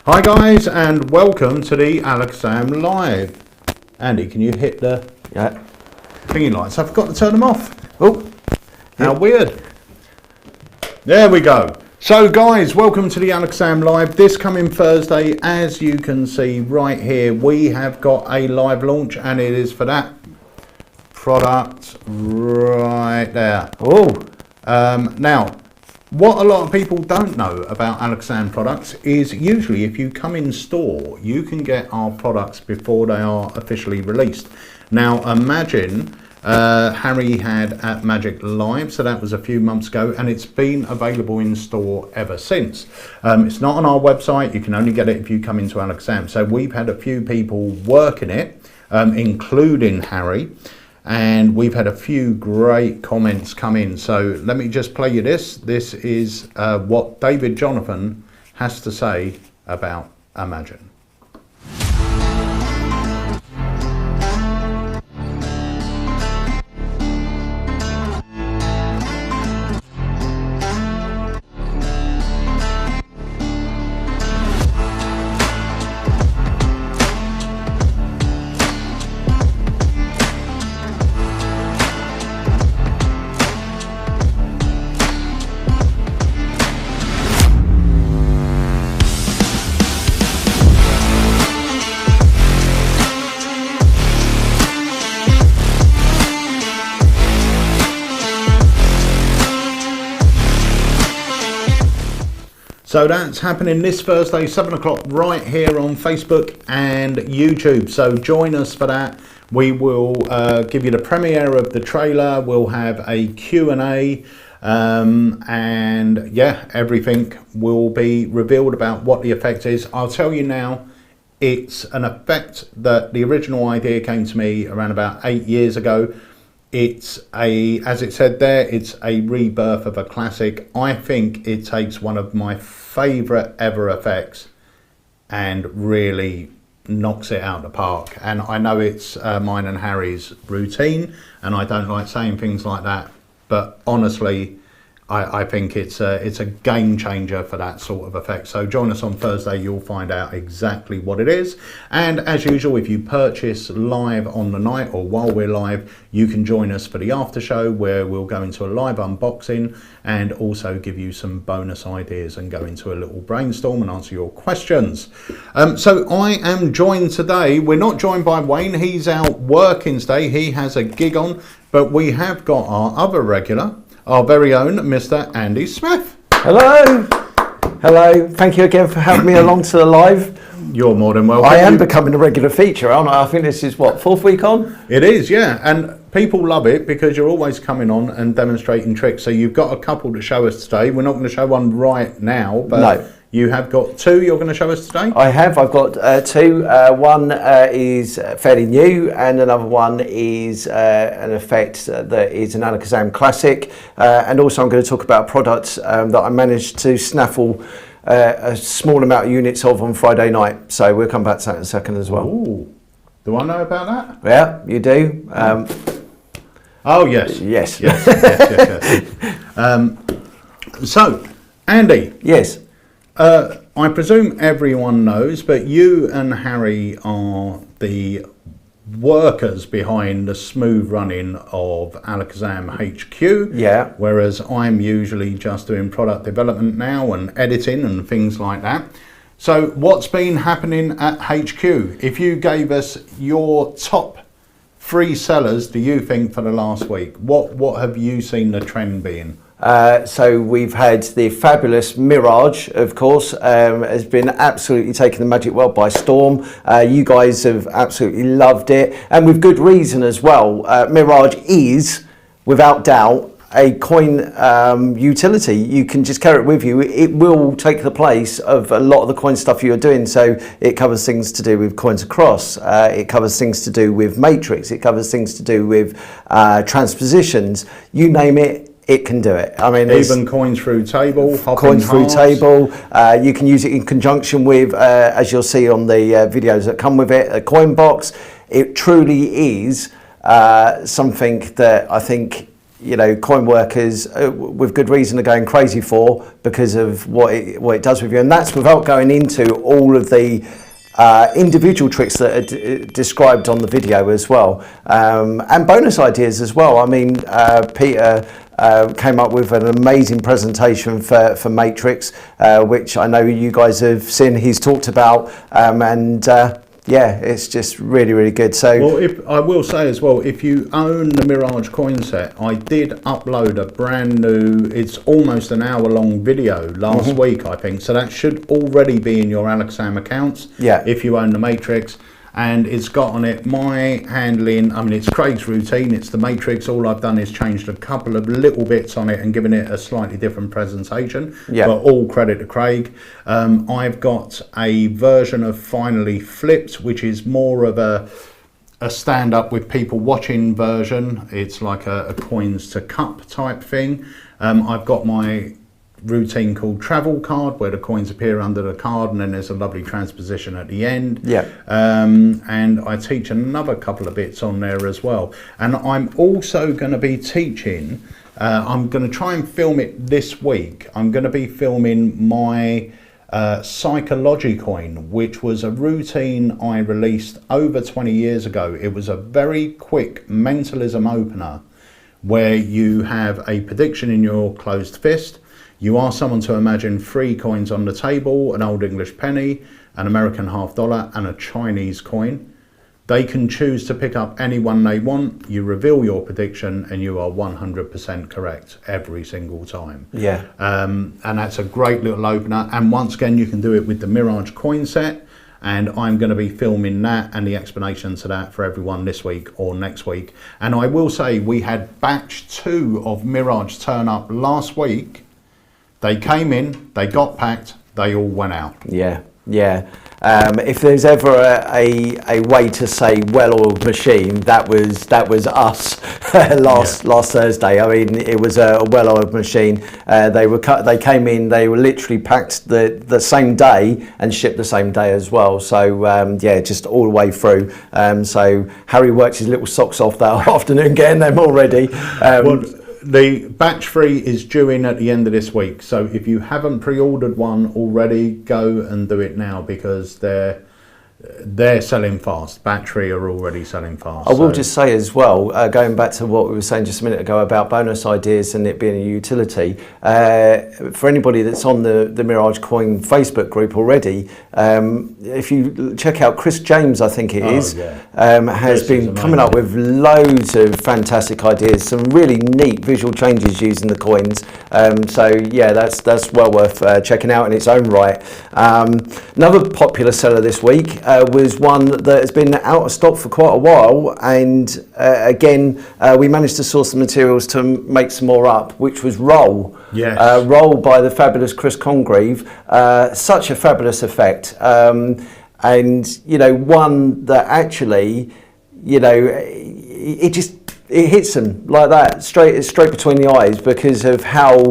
Hi guys, and welcome to the Alakazam Live. Andy, can you hit the thingy lights? I forgot to turn them off. Oh, how weird. There we go. So guys, welcome to the Alakazam Live. This coming Thursday, as you can see right here, we have got a live launch, and it is for that product right there. Now, what a lot of people don't know about Alakazam products is usually if you come in store, you can get our products before they are officially released. Now, imagine Harry had at Magic Live, so that was a few months ago, and it's been available in store ever since. It's not on our website, you can only get it if you come into Alakazam. So we've had a few people working it, including Harry. And we've had a few great comments come in. So let me just play you this. This is what David Jonathan has to say about Imagine. So that's happening this Thursday, 7 o'clock, right here on Facebook and YouTube. So join us for that. We will give you the premiere of the trailer. We'll have a Q&A, and yeah, everything will be revealed about what the effect is. I'll tell you now, it's an effect that the original idea came to me around about 8 years ago. It's as it said there, it's a rebirth of a classic. I think it takes one of my favourite ever effects and really knocks it out of the park. And I know it's mine and Harry's routine, and I don't like saying things like that, but honestly, I think it's a game changer for that sort of effect. So join us on Thursday, you'll find out exactly what it is. And as usual, if you purchase live on the night or while we're live, you can join us for the after show, where we'll go into a live unboxing and also give you some bonus ideas and go into a little brainstorm and answer your questions. So I am joined today, we're not joined by Wayne, he's out working today, he has a gig on, but we have got our other regular, our very own Mr. Andy Smith. Hello. Hello. Thank you again for having me along to the live. You're more than welcome. I am becoming a regular feature, aren't I? I think this is what, 4th week on? It is, yeah. And people love it because you're always coming on and demonstrating tricks. So you've got a couple to show us today. We're not going to show one right now, but no. You have got two you're going to show us today? I have. I've got two. One is fairly new, and another one is an effect that is an Alakazam classic. And also I'm going to talk about a product that I managed to snaffle a small amount of units of on Friday night. So we'll come back to that in a second as well. Ooh. Do I know about that? Yeah, you do. Oh, yes. Yes. So, Andy. Yes. I presume everyone knows, but you and Harry are the workers behind the smooth running of Alakazam HQ. Yeah. Whereas I'm usually just doing product development now and editing and things like that. So what's been happening at HQ? If you gave us your top 3 sellers, do you think, for the last week, what have you seen the trend being? So we've had the fabulous Mirage, of course, has been absolutely taking the magic world by storm. You guys have absolutely loved it, and with good reason as well. Mirage is, without doubt, a coin utility. You can just carry it with you. It will take the place of a lot of the coin stuff you're doing. So it covers things to do with coins across. It covers things to do with matrix. It covers things to do with transpositions. You name it, it can do it. I mean, even coins through table, coins through table. You can use it in conjunction with, as you'll see on the videos that come with it, a coin box. It truly is something that I think coin workers with good reason are going crazy for, because of what it does with you. And that's without going into all of the individual tricks that are described on the video as well, and bonus ideas as well. I mean, Peter came up with an amazing presentation for Matrix, which I know you guys have seen. He's talked about, and yeah, it's just really, really good. So, well, I will say as well, if you own the Mirage coin set, I did upload a brand new, it's almost an hour-long video last week, I think. So that should already be in your AlakazamMagicUK accounts. Yeah. If you own the Matrix. And it's got on it my handling. I mean, it's Craig's routine. It's the Matrix. All I've done is changed a couple of little bits on it and given it a slightly different presentation. Yeah. But all credit to Craig. I've got a version of Finally Flipped, which is more of a stand-up with people watching version. It's like a coins to cup type thing. I've got my routine called Travel Card, where the coins appear under the card and then there's a lovely transposition at the end. Yeah. And I teach another couple of bits on there as well. And I'm also going to be teaching, I'm going to try and film it this week. I'm going to be filming my Psychology coin, which was a routine I released over 20 years ago. It was a very quick mentalism opener where you have a prediction in your closed fist. You ask someone to imagine 3 coins on the table: an Old English penny, an American $half, and a Chinese coin. They can choose to pick up any one they want. You reveal your prediction and you are 100% correct every single time. Yeah. And that's a great little opener. And once again, you can do it with the Mirage coin set. And I'm going to be filming that and the explanation to that for everyone this week or next week. And I will say, we had batch 2 of Mirage turn up last week. They came in, they got packed, they all went out. Yeah, yeah. If there's ever a way to say well-oiled machine, that was us last Thursday. I mean, it was a well-oiled machine. They came in, they were literally packed the same day and shipped the same day as well. So yeah, just all the way through. So Harry worked his little socks off that afternoon getting them already. Well, the batch 3 is due in at the end of this week, so if you haven't pre-ordered one already, go and do it now, because they're selling fast. Batch 3 are already selling fast. I will just say as well, going back to what we were saying just a minute ago about bonus ideas and it being a utility, for anybody that's on the Mirage Coin Facebook group already, if you check out Chris James, I think it is, has been coming up with loads of fantastic ideas, some really neat visual changes using the coins. So yeah, that's well worth checking out in its own right. Another popular seller this week was one that has been out of stock for quite a while, and again we managed to source the materials to make some more up, which was Roll. Yes. Roll by the fabulous Chris Congreve. Such a fabulous effect, and you know, one that actually, you know, it hits them like that, straight between the eyes, because of how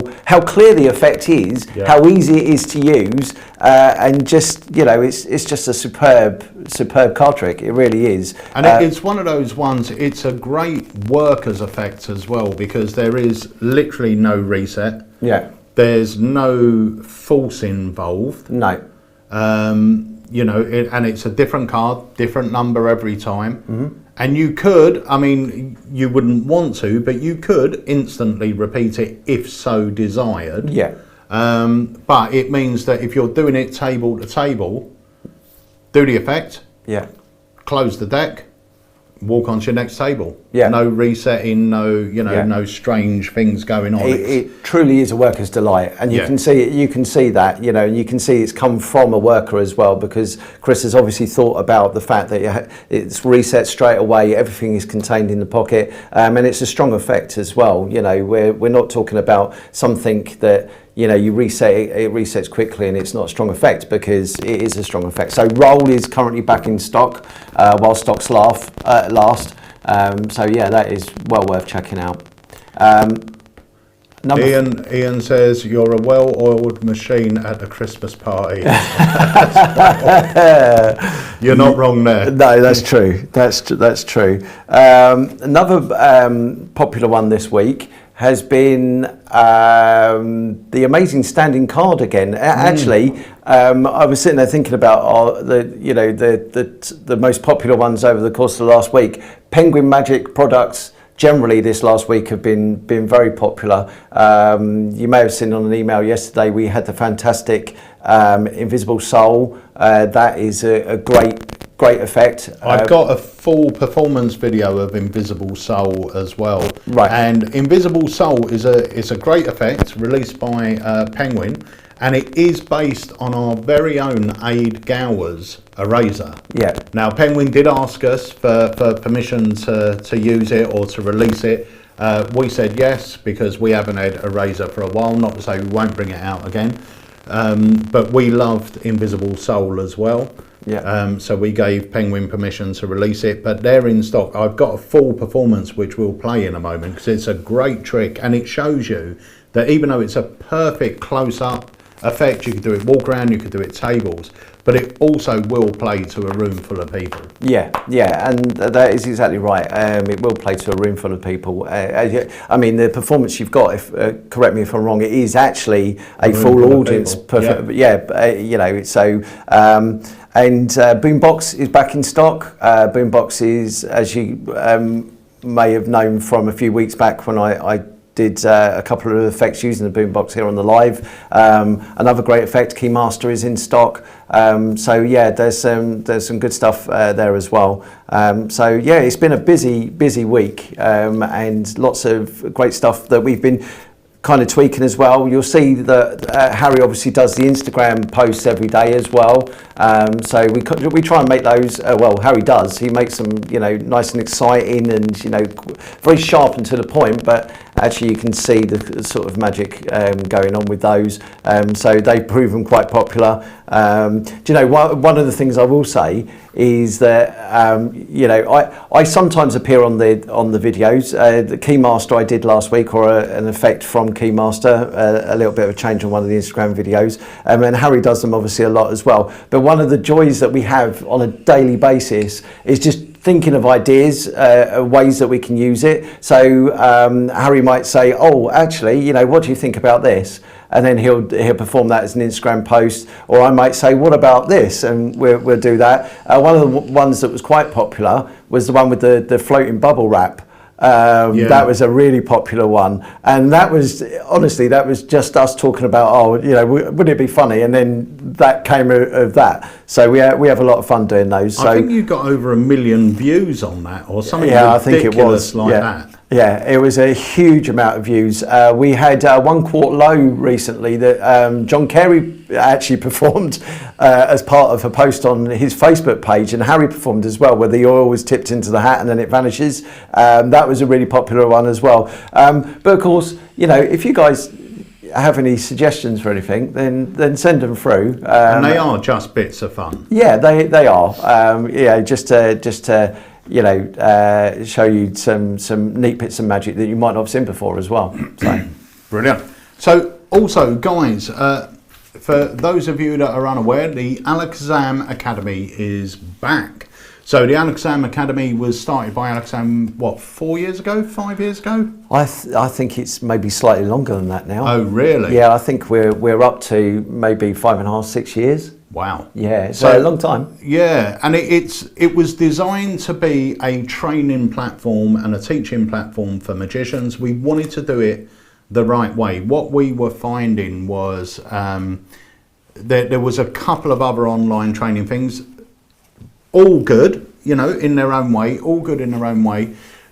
clear the effect is, how easy it is to use, and just, you know, it's just a superb card trick. It really is. And it's one of those ones, it's a great worker's effect as well, because there is literally no reset. Yeah. There's no force involved. No. You know, and it's a different card, different number every time. Mm-hmm. And you could, I mean, you wouldn't want to, but you could instantly repeat it if so desired. Yeah. But it means that if you're doing it table to table, do the effect. Yeah. Close the deck. Walk on to your next table. Yeah. No resetting, no, you know, no strange things going on. It truly is a worker's delight, and you can see it. You can see that, you know, and you can see it's come from a worker as well, because Chris has obviously thought about the fact that it's reset straight away. Everything is contained in the pocket, and it's a strong effect as well. You know, we're not talking about something that, you know, you reset it resets quickly and it's not a strong effect, because it is a strong effect. So Roll is currently back in stock while stocks last. So yeah, that is well worth checking out. Ian says you're a well-oiled machine at a Christmas party. You're not wrong there. No, that's true. That's true. Another popular one this week has been the amazing standing card again. Actually, I was sitting there thinking about the most popular ones over the course of the last week. Penguin Magic products generally this last week have been very popular. You may have seen on an email yesterday we had the fantastic Invisible Soul. That is a great effect. I've got a full performance video of Invisible Soul as well. Right. And Invisible Soul is a great effect released by Penguin, and it is based on our very own Aid Gower's eraser. Yeah. Now Penguin did ask us for permission to use it or to release it. We said yes, because we haven't had a razor for a while. Not to say we won't bring it out again, but we loved Invisible Soul as well. Yeah. So we gave Penguin permission to release it, but they're in stock. I've got a full performance which we'll play in a moment, because it's a great trick, and it shows you that even though it's a perfect close-up effect, you could do it walk around, you could do it tables, but it also will play to a room full of people. Yeah, and that is exactly right. It will play to a room full of people. I mean, the performance you've got, if correct me if I'm wrong, it is actually a full audience. Perfect. Yeah, so. And Boombox is back in stock. Boombox is, as you may have known from a few weeks back when I did a couple of effects using the Boombox here on the live. Another great effect, Keymaster, is in stock. So yeah, there's some good stuff there as well. So yeah, it's been a busy week, and lots of great stuff that we've been kind of tweaking as well. You'll see that Harry obviously does the Instagram posts every day as well. So we try and make those. Well, Harry does. He makes them, nice and exciting and very sharp and to the point. But actually, you can see the sort of magic going on with those. So they've proven quite popular. One of the things I will say is that I sometimes appear on the videos. The Keymaster I did last week, or an effect from Keymaster, a little bit of a change on one of the Instagram videos, and Harry does them obviously a lot as well. But one of the joys that we have on a daily basis is just thinking of ideas, ways that we can use it. So Harry might say, "Oh, actually, what do you think about this?" And then he'll perform that as an Instagram post. Or I might say, "What about this?" And we'll do that. One of the ones that was quite popular was the one with the floating bubble wrap. That was a really popular one, and that was just us talking about, wouldn't it be funny? And then that came of that. So we have a lot of fun doing those. So I think you got over 1 million views on that, or something. Yeah, I think it was like that. Yeah, it was a huge amount of views. We had One Quart Low recently that John Carey actually performed as part of a post on his Facebook page, and Harry performed as well, where the oil was tipped into the hat and then it vanishes. That was a really popular one as well. But of course, if you guys have any suggestions for anything, then send them through. And they are just bits of fun. Yeah, they are. Just to show you some neat bits of magic that you might not have seen before as well. So brilliant. So also, guys, for those of you that are unaware, the AlakazamMagicUK Academy is back. So the AlakazamMagicUK Academy was started by Alakazam, 4 years ago, 5 years ago? I think it's maybe slightly longer than that now. Oh, really? Yeah, I think we're up to maybe 5.5, 6 years. Wow. Yeah, it's a long time. Yeah, and it was designed to be a training platform and a teaching platform for magicians. We wanted to do it the right way. What we were finding was there was a couple of other online training things, all good, in their own way,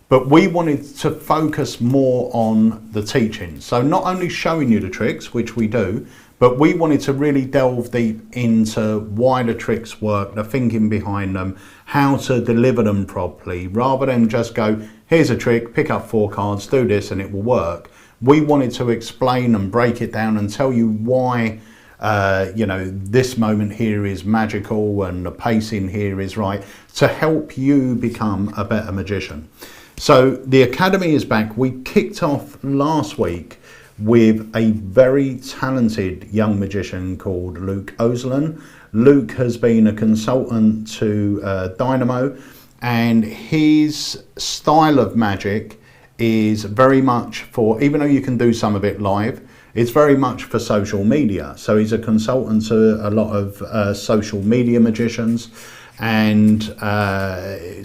but we wanted to focus more on the teaching. So not only showing you the tricks, which we do, but we wanted to really delve deep into why the tricks work, the thinking behind them, how to deliver them properly, rather than just go, here's a trick, pick up 4 cards, do this and it will work. We wanted to explain and break it down and tell you why this moment here is magical and the pacing here is right, to help you become a better magician. So the Academy is back. We kicked off last week with a very talented young magician called Luke Oslan. Luke has been a consultant to Dynamo, and his style of magic is very much for, even though you can do some of it live, it's very much for social media. So he's a consultant to a lot of social media magicians. And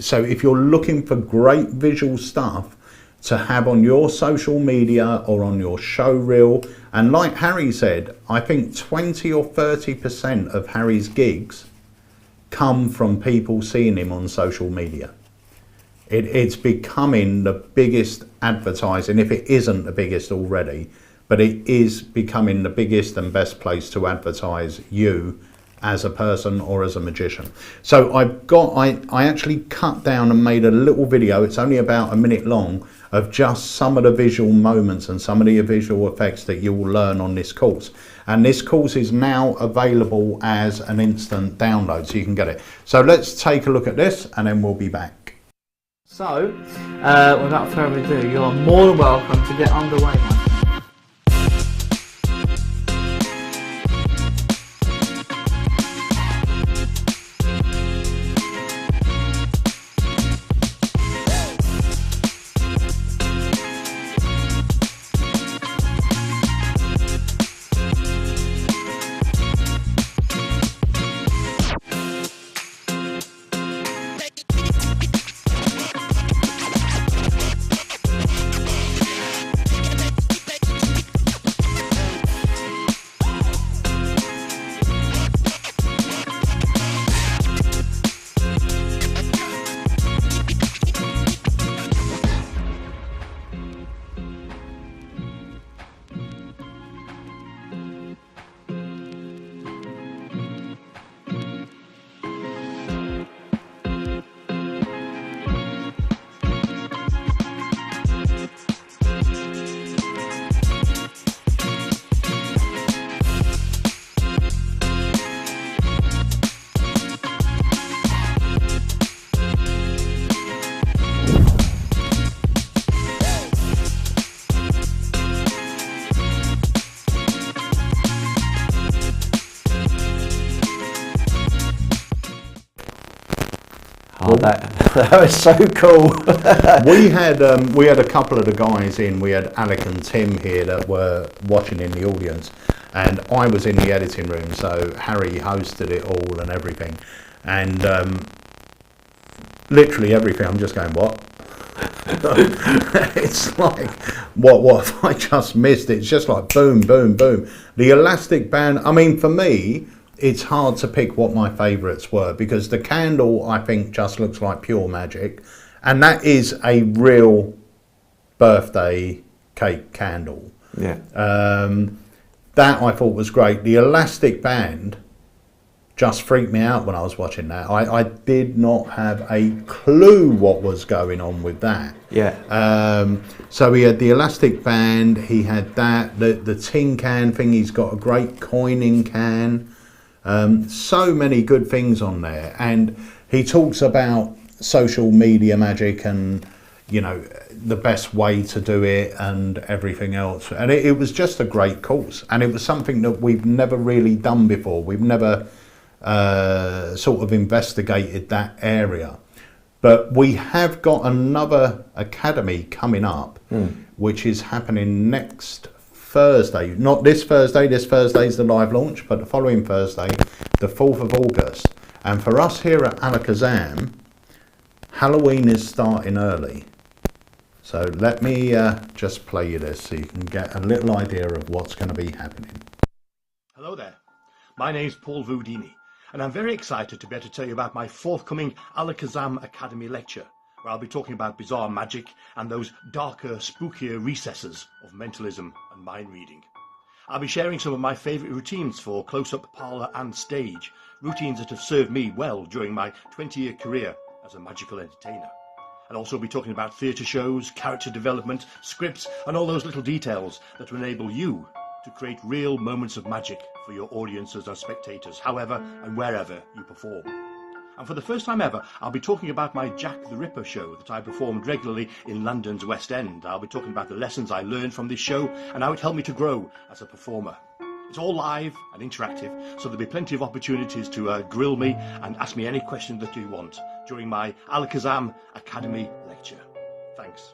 so if you're looking for great visual stuff to have on your social media or on your show reel, and like Harry said, I think 20 or 30% of Harry's gigs come from people seeing him on social media. It's becoming the biggest advertising, if it isn't the biggest already, but it is becoming the biggest and best place to advertise you as a person or as a magician. So I actually cut down and made a little video, it's only about a minute long, of just some of the visual moments and some of the visual effects that you will learn on this course. And this course is now available as an instant download, so you can get it. So let's take a look at this and then we'll be back. So, without further ado, you're more than welcome to get underway, my friend. Oh, that was so cool. we had a couple of the guys in. We had Alec and Tim here that were watching in the audience, and I was in the editing room. So Harry hosted it all and everything, and literally everything. I'm just going, what? It's like, what have I just missed? It's just like boom, boom, boom. The elastic band. I mean, for me, it's hard to pick what my favourites were, because the candle, I think, just looks like pure magic, and that is a real birthday cake candle. Yeah. That I thought was great. The elastic band just freaked me out when I was watching that. I did not have a clue what was going on with that. Yeah. So he had the elastic band, he had that, the tin can thing, he's got a great coining can. So many good things on there, and he talks about social media magic and, you know, the best way to do it and everything else, and it was just a great course, and it was something that we've never really done before. We've never sort of investigated that area, but we have got another academy coming up, which is happening next Thursday, not this Thursday, this Thursday's the live launch, but the following Thursday, the 4th of August. And for us here at AlakazamMagicUK, Halloween is starting early. So let me just play you this so you can get a little idea of what's going to be happening. Hello there, my name's Paul Voudini, and I'm very excited to be able to tell you about my forthcoming AlakazamMagicUK Academy lecture, where I'll be talking about bizarre magic and those darker, spookier recesses of mentalism and mind reading. I'll be sharing some of my favourite routines for close-up, parlour and stage, routines that have served me well during my 20-year career as a magical entertainer. I'll also be talking about theatre shows, character development, scripts and all those little details that will enable you to create real moments of magic for your audiences and spectators, however and wherever you perform. And for the first time ever, I'll be talking about my Jack the Ripper show that I performed regularly in London's West End. I'll be talking about the lessons I learned from this show and how it helped me to grow as a performer. It's all live and interactive, so there'll be plenty of opportunities to grill me and ask me any questions that you want during my AlakazamMagicUK Academy lecture. Thanks.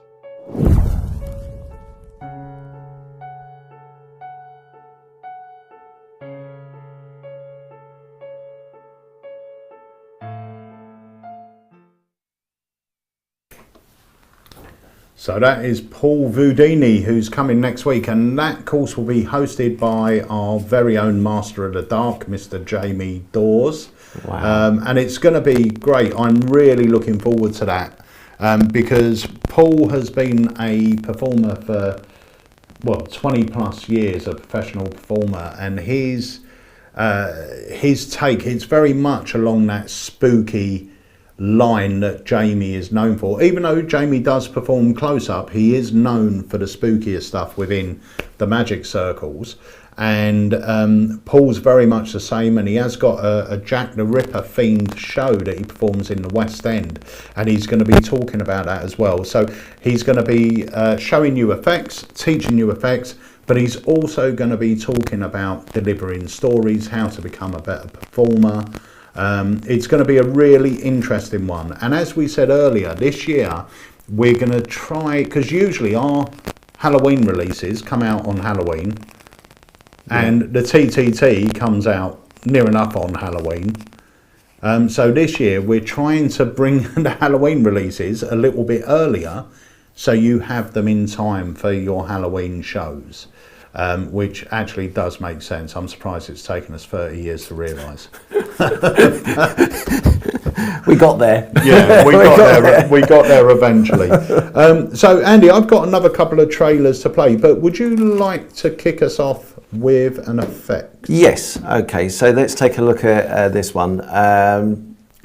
So that is Paul Vudini, who's coming next week, and that course will be hosted by our very own Master of the Dark, Mr. Jamie Dawes. Wow. And it's going to be great. I'm really looking forward to that because Paul has been a performer for 20 plus years, a professional performer, and his take, it's very much along that spooky line that Jamie is known for. Even though Jamie does perform close up, he is known for the spookier stuff within the magic circles, and Paul's very much the same, and he has got a Jack the Ripper themed show that he performs in the West End, and he's going to be talking about that as well. So he's going to be showing you effects, teaching you effects, but he's also going to be talking about delivering stories, how to become a better performer. It's going to be a really interesting one, and as we said earlier, this year we're going to try, because usually our Halloween releases come out on Halloween, and the TTT comes out near enough on Halloween. So this year we're trying to bring the Halloween releases a little bit earlier, so you have them in time for your Halloween shows. Which actually does make sense. I'm surprised it's taken us 30 years to realise. We got there. Yeah, we got there eventually. So Andy, I've got another couple of trailers to play, but would you like to kick us off with an effect? Yes. Okay, so let's take a look at this one.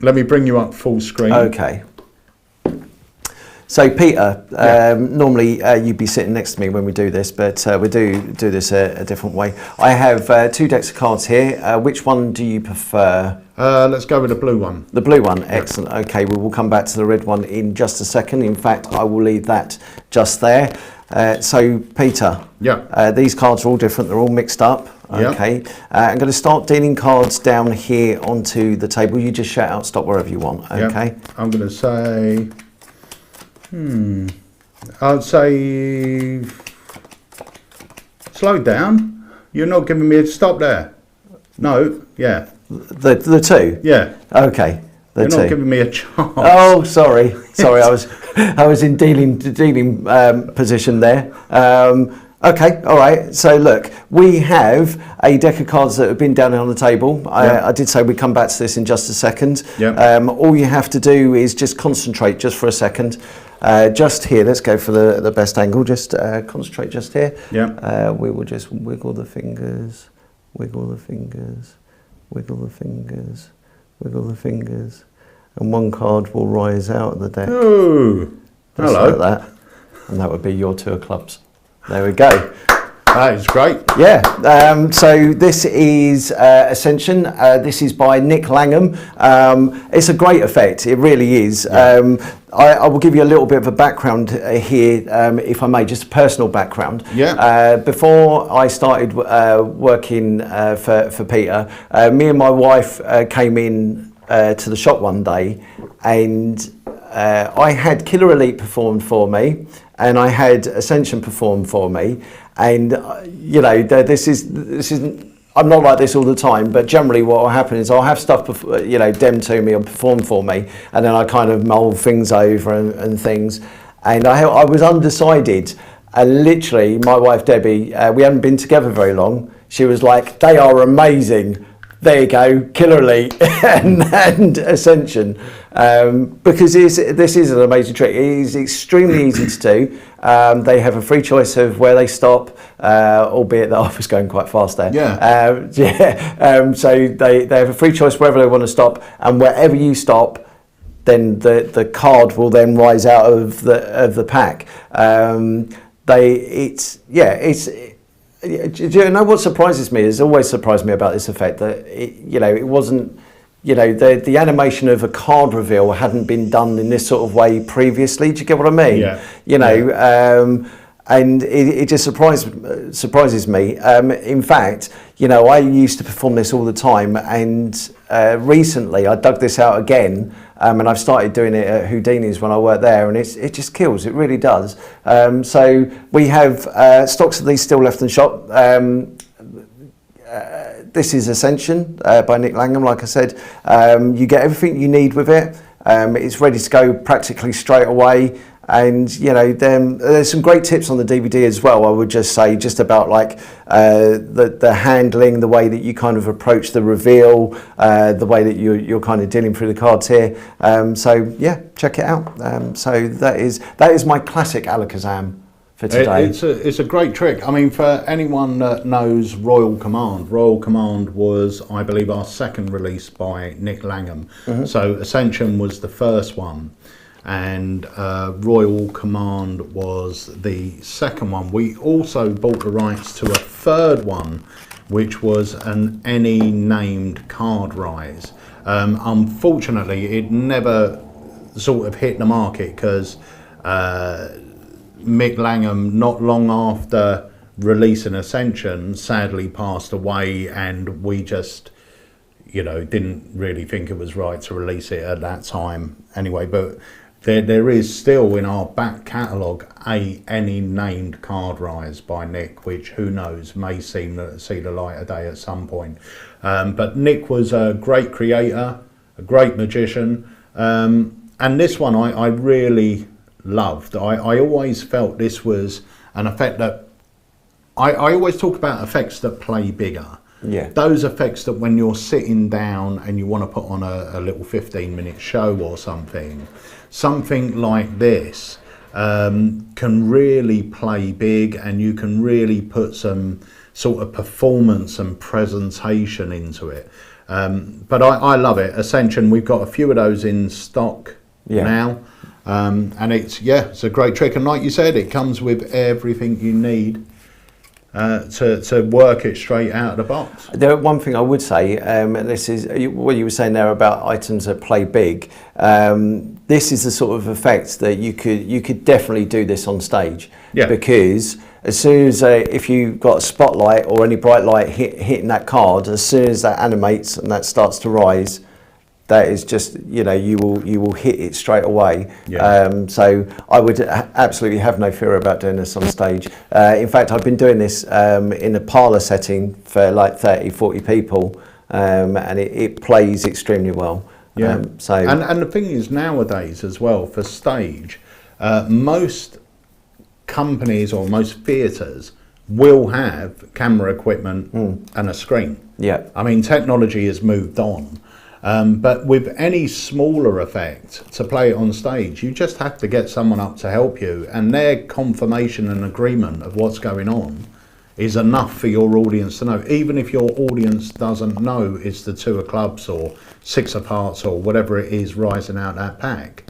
Let me bring you up full screen. Okay. So Peter, normally you'd be sitting next to me when we do this, but we do this a different way. I have 2 decks of cards here. Which one do you prefer? Let's go with the blue one. The blue one, excellent. Okay, we will come back to the red one in just a second. In fact, I will leave that just there. So Peter, these cards are all different. They're all mixed up. Okay, I'm going to start dealing cards down here onto the table. You just shout out, stop wherever you want. Okay. I'm going to say... I'd say slow down. You're not giving me a stop there. No, yeah. The 2? Yeah. Okay. You're not giving me a chance. Oh, sorry. I was in dealing position there. Okay, all right. So look, we have a deck of cards that have been down on the table. I did say we'd come back to this in just a second. All you have to do is just concentrate just for a second. Just here, let's go for the best angle. Just concentrate just here. We will just wiggle the fingers, wiggle the fingers, wiggle the fingers, wiggle the fingers, and one card will rise out of the deck. Oh, hello. Like that. And that would be your 2 of clubs. There we go. That is great. Yeah. So this is Ascension. This is by Nick Langham. It's a great effect. It really is. I will give you a little bit of a background here, if I may, just a personal background. Before I started working for Peter, me and my wife came in to the shop one day, and I had Killer Elite performed for me, and I had Ascension performed for me, and you know, this isn't. I'm not like this all the time, but generally what will happen is I'll have stuff, dem to me or performed for me, and then I kind of mull things over and things, and I was undecided, and literally my wife Debbie, we hadn't been together very long. She was like, "They are amazing. There you go, Killer Elite and Ascension," because this is an amazing trick. It is extremely easy to do. They have a free choice of where they stop, albeit that I was going quite fast there. So they have a free choice wherever they want to stop, and wherever you stop, then the card will then rise out of the pack. Do you know what surprises me? Has always surprised me about this effect that it wasn't, the animation of a card reveal hadn't been done in this sort of way previously. Do you get what I mean? And it just surprises me. In fact, I used to perform this all the time, and recently I dug this out again, and I've started doing it at Houdini's when I work there, and it just kills. It really does. So we have stocks of these still left in shop. This is Ascension by Nick Langham. Like I said, you get everything you need with it. It's ready to go practically straight away. And you know, there's some great tips on the DVD as well. I would just say, just about like the handling, the way that you kind of approach the reveal, the way that you're kind of dealing through the cards here. So yeah, check it out. So that is my classic Alakazam for today. It's a great trick. I mean, for anyone that knows Royal Command was, I believe, our second release by Nick Langham. So Ascension was the first one, and Royal Command was the second one. We also bought the rights to a third one, which was an any named card rise. Unfortunately, it never sort of hit the market because Mick Langham, not long after releasing Ascension, sadly passed away, and we just, you know, didn't really think it was right to release it at that time anyway. But there is still in our back catalogue any named card rise by Nick, which, who knows, may see the light of day at some point. But Nick was a great creator, a great magician, and this one I really loved. I always felt this was an effect that I always talk about effects that play bigger. Yeah. Those effects that when you're sitting down and you want to put on a little 15-minute show or something like this can really play big, and you can really put some sort of performance and presentation into it. But I love it. Ascension, we've got a few of those in stock now. And it's a great trick, and like you said, it comes with everything you need to work it straight out of the box. One thing I would say, and this is what you were saying there about items that play big. This is the sort of effect that you could definitely do this on stage. Yeah. Because as soon as if you've got a spotlight or any bright light hitting that card, as soon as that animates and that starts to rise, that is just, you know, you will hit it straight away. Yeah. So I would absolutely have no fear about doing this on stage. In fact, I've been doing this in a parlour setting for like 30, 40 people, and it plays extremely well. Yeah. And the thing is, nowadays as well, for stage, most companies or most theatres will have camera equipment and a screen. Yeah. I mean, technology has moved on. But with any smaller effect, to play it on stage, you just have to get someone up to help you, and their confirmation and agreement of what's going on is enough for your audience to know. Even if your audience doesn't know it's the two of clubs or six of hearts or whatever it is rising out that pack,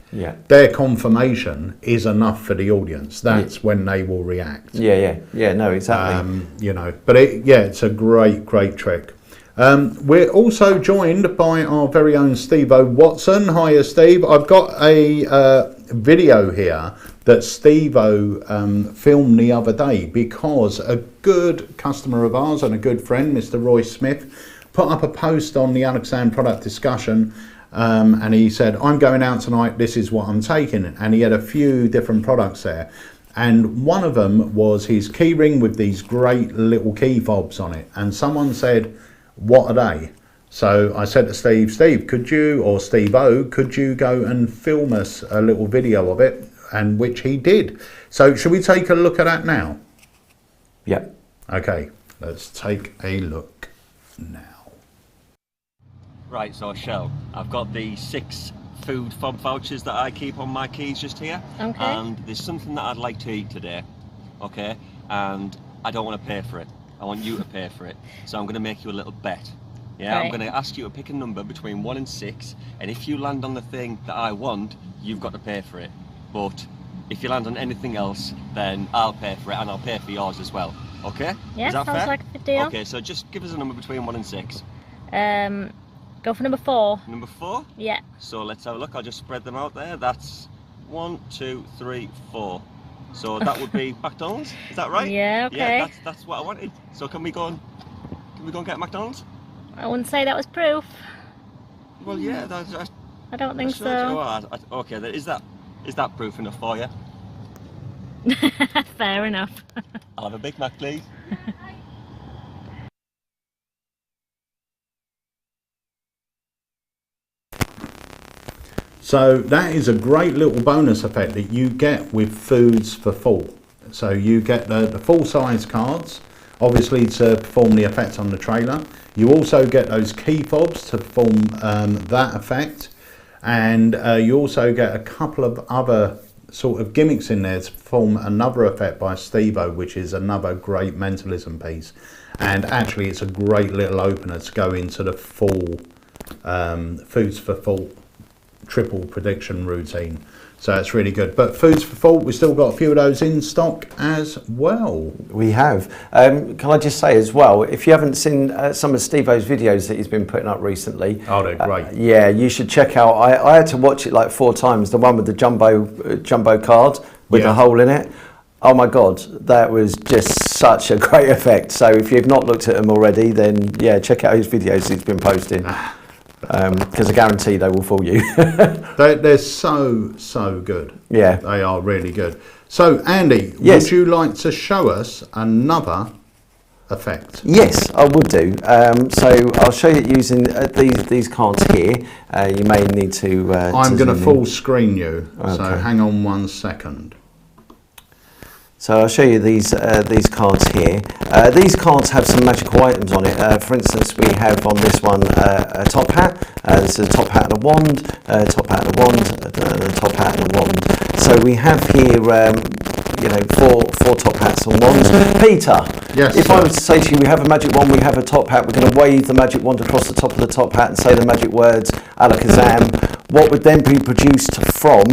their confirmation is enough for the audience. That's when they will react. Yeah, no, exactly. You know, but it's a great trick. We're also joined by our very own Steve-O Watson. Hiya, Steve. I've got a video here that Steve-O filmed the other day because a good customer of ours and a good friend, Mr. Roy Smith, put up a post on the Alakazam product discussion, and he said, I'm going out tonight, this is what I'm taking. And he had a few different products there. And one of them was his key ring with these great little key fobs on it. And someone said, what are they? So I said to Steve, could you, or Steve-O, could you go and film us a little video of it? And which he did. So should we take a look at that now? Yeah. Okay, let's take a look now. Right, so Shell, I've got the 6 food fob vouchers that I keep on my keys just here. Okay. And there's something that I'd like to eat today, okay? And I don't want to pay for it. I want you to pay for it. So I'm going to make you a little bet. Yeah, right. I'm going to ask you to pick a number between 1 and 6, and if you land on the thing that I want, you've got to pay for it. But if you land on anything else, then I'll pay for it, and I'll pay for yours as well. Okay? Yeah, is that sounds fair? like a good deal. Okay, so just give us a number between 1 and 6. Go for number 4. Number 4? Yeah. So let's have a look. I'll just spread them out there. That's 1, 2, 3, 4. So that would be McDonald's. Is that right? Yeah. Okay. Yeah, that's what I wanted. So can we go and get McDonald's? I wouldn't say that was proof. Well, yeah. I don't think so. Oh, okay. Then is that proof enough for you? Fair enough. I'll have a Big Mac, please. So that is a great little bonus effect that you get with Foods for Full. So you get the full size cards, obviously to perform the effect on the trailer. You also get those key fobs to perform that effect. And you also get a couple of other sort of gimmicks in there to perform another effect by Steve-O, which is another great mentalism piece. And actually it's a great little opener to go into the full Foods for Full triple prediction routine. So that's really good. But Foods for Full, we've still got a few of those in stock as well. We have. Can I just say as well, if you haven't seen some of Steve-O's videos that he's been putting up recently. Oh, they're great. Yeah, you should check out. I had to watch it like 4 times. The one with the jumbo card with the hole in it. Oh my God, that was just such a great effect. So if you've not looked at them already, then yeah, check out his videos he's been posting. Because I guarantee they will fool you. They're so good. Yeah. They are really good. So, Andy, Yes. would you like to show us another effect? Yes, I would do. So I'll show you using these cards here. You may need to. I'm going to zoom in. full screen you, so Okay. hang on 1 second. So I'll show you these cards here. These cards have some magical items on it. For instance, we have on this one a top hat. This is a top hat and a wand, top hat and a wand, and a top hat and a wand. So we have here, four top hats and wands. Peter, Yes, if sir. I was to say to you, we have a magic wand, we have a top hat, we're going to wave the magic wand across the top of the top hat and say the magic words, ALAKAZAM, what would then be produced from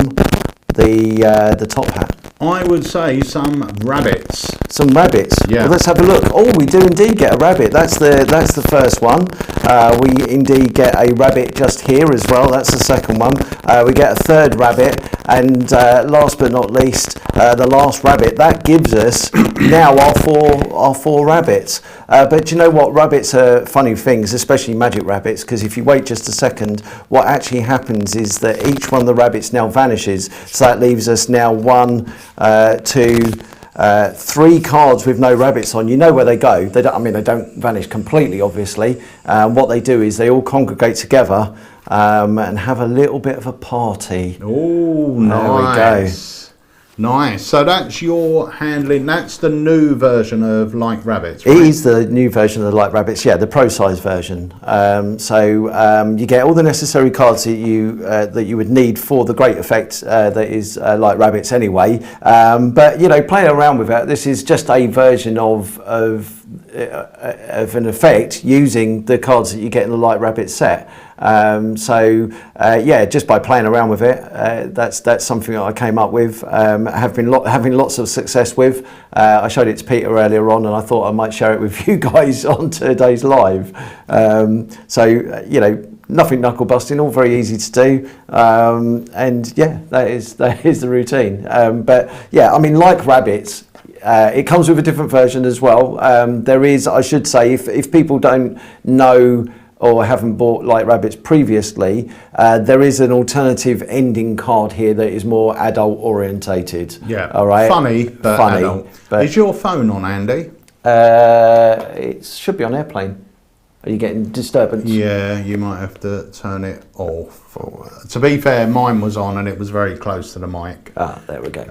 the top hat? I would say some rabbits. Some rabbits. Yeah. Well, let's have a look. Oh, we do indeed get a rabbit. That's the first one. We indeed get a rabbit just here as well. That's the second one. We get a third rabbit, and last but not least, the last rabbit. That gives us now our four rabbits. But do you know what? Rabbits are funny things, especially magic rabbits, because if you wait just a second, what actually happens is that each one of the rabbits now vanishes. So that leaves us now 1, 2, 3 cards with no rabbits on. You know where they go. They don't vanish completely, obviously. What they do is they all congregate together and have a little bit of a party. Oh, There we go. Nice. So that's your handling. That's the new version of Like Rabbits, right? It is the new version of the Light Rabbits, yeah, the pro size version. So you get all the necessary cards that you would need for the great effect that is Light Rabbits anyway. But playing around with it, this is just a version of an effect using the cards that you get in the Light Rabbit set. Just by playing around with it, that's something that I came up with. Have been having lots of success with. I showed it to Peter earlier on, and I thought I might share it with you guys on today's live. Nothing knuckle busting, all very easy to do, and yeah, that is the routine. Like rabbits. It comes with a different version as well. There is, I should say, if people don't know or haven't bought Light Rabbits previously, there is an alternative ending card here that is more adult orientated. Yeah. All right. Funny, but adult. But is your phone on, Andy? it should be on airplane. Are you getting disturbance? Yeah, you might have to turn it off. To be fair, mine was on and it was very close to the mic. Ah, there we go.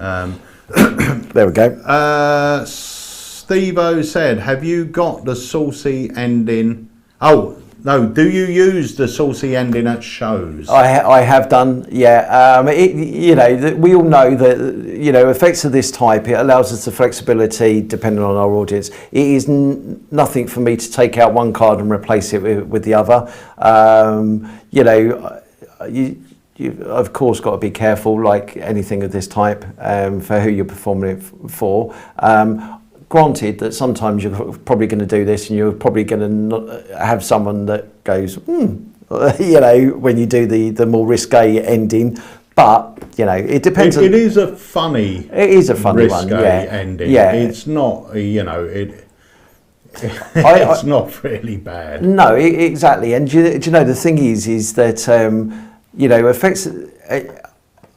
There we go. Steve-O said, have you got the saucy ending? Oh, no, do you use the saucy ending at shows? I have done, yeah. We all know that, effects of this type, it allows us the flexibility depending on our audience. It is nothing for me to take out one card and replace it with the other. You've of course got to be careful, like anything of this type, for who you're performing it for. Granted that sometimes you're probably going to do this and you're probably going to have someone that goes, when you do the more risque ending. But, it depends. It is a funny one, yeah. ending. Yeah. It's not, it's not really bad. No, exactly. And do you know, the thing is that, effects...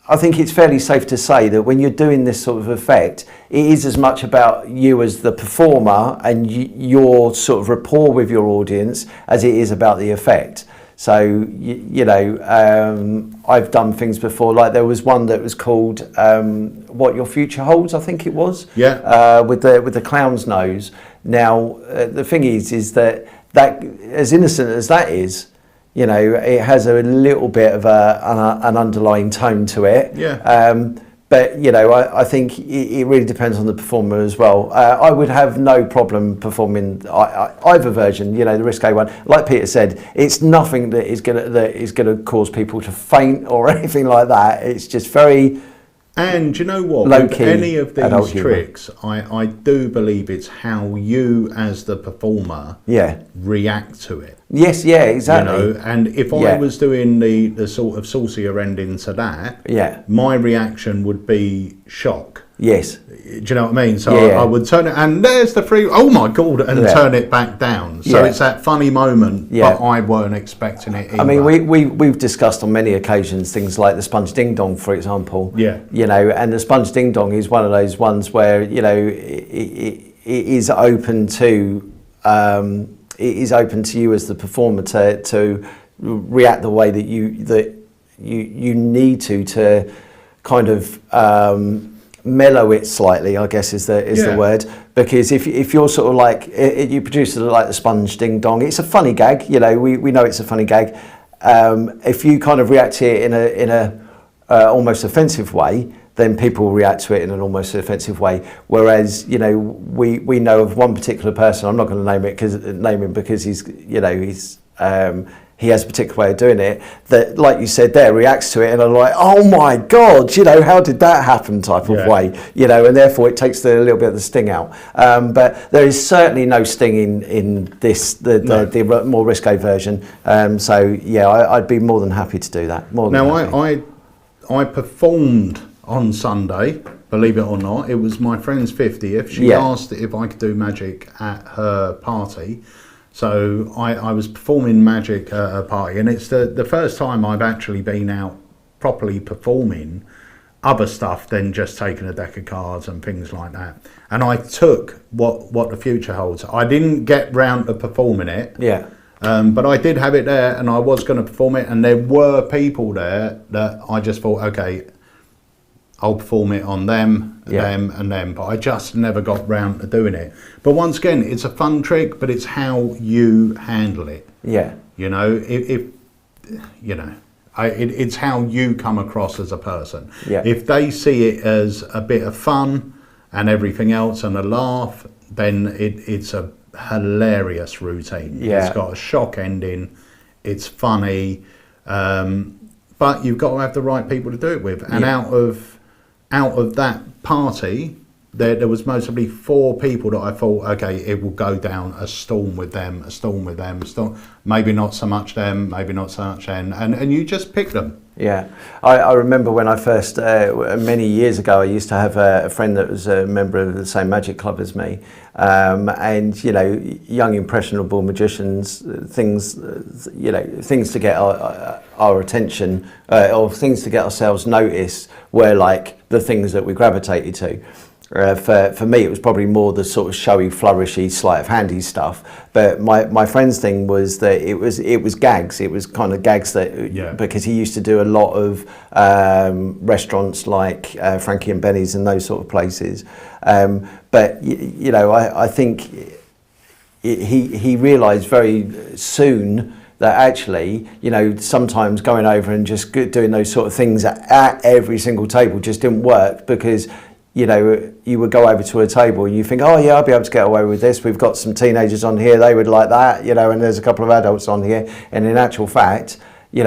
I think it's fairly safe to say that when you're doing this sort of effect, it is as much about you as the performer and your sort of rapport with your audience as it is about the effect. So I've done things before. Like there was one that was called "What Your Future Holds," I think it was. Yeah. With the clown's nose. Now the thing is that as innocent as that is, it has a little bit of an underlying tone to it. Yeah. But I think it really depends on the performer as well. I would have no problem performing either version. The risque one, like Peter said, it's nothing that is gonna cause people to faint or anything like that. It's just very. And you know what? Low-key With any of adult these humour. tricks, I do believe it's how you, as the performer, react to it. Yes, yeah, exactly. And if I was doing the sort of saucier ending to that, my reaction would be shock. Yes. Do you know what I mean? So I would turn it, and there's the free, oh my God, and turn it back down. So it's that funny moment, but I weren't expecting it either. I mean, we've discussed on many occasions things like the sponge ding dong, for example. Yeah. And the sponge ding dong is one of those ones where, it is open to, you as the performer to react the way that you need to kind of, mellow it slightly, I guess is the word, because if you're sort of like you produce like the sponge ding dong, it's a funny gag, we know it's a funny gag. If you kind of react to it in a almost offensive way, then people will react to it in an almost offensive way. Whereas we know of one particular person, I'm not going to name him because he's he has a particular way of doing it that, like you said there, reacts to it and are like, oh my God, how did that happen type of way, and therefore it takes a little bit of the sting out. But there is certainly no sting in this, the more risque version. I'd be more than happy to do that. I performed on Sunday, believe it or not. It was my friend's 50th. She asked if I could do magic at her party. So I was performing magic at a party, and it's the first time I've actually been out properly performing other stuff than just taking a deck of cards and things like that. And I took what the future holds. I didn't get round to performing it. Yeah. But I did have it there, and I was going to perform it, and there were people there that I just thought, okay, I'll perform it on them, and them, but I just never got round to doing it. But once again, it's a fun trick, but it's how you handle it. Yeah. It's how you come across as a person. Yeah. If they see it as a bit of fun and everything else and a laugh, then it's a hilarious routine. Yeah. It's got a shock ending. It's funny, but you've got to have the right people to do it with. And out of that party, there was mostly 4 people that I thought, okay, it will go down a storm with them, maybe not so much them, maybe not so much them, and you just pick them. Yeah, I remember when I first, many years ago, I used to have a friend that was a member of the same magic club as me, and young impressionable magicians, things to get our attention, or things to get ourselves noticed, were like the things that we gravitated to. For me, it was probably more the sort of showy, flourishy, sleight of handy stuff. But my friend's thing was that it was gags. It was kind of gags that because he used to do a lot of restaurants like Frankie and Benny's and those sort of places. But I think he realised very soon that actually, sometimes going over and just doing those sort of things at every single table just didn't work, because you would go over to a table and you think, oh yeah, I'll be able to get away with this. We've got some teenagers on here, they would like that, and there's a couple of adults on here. And in actual fact,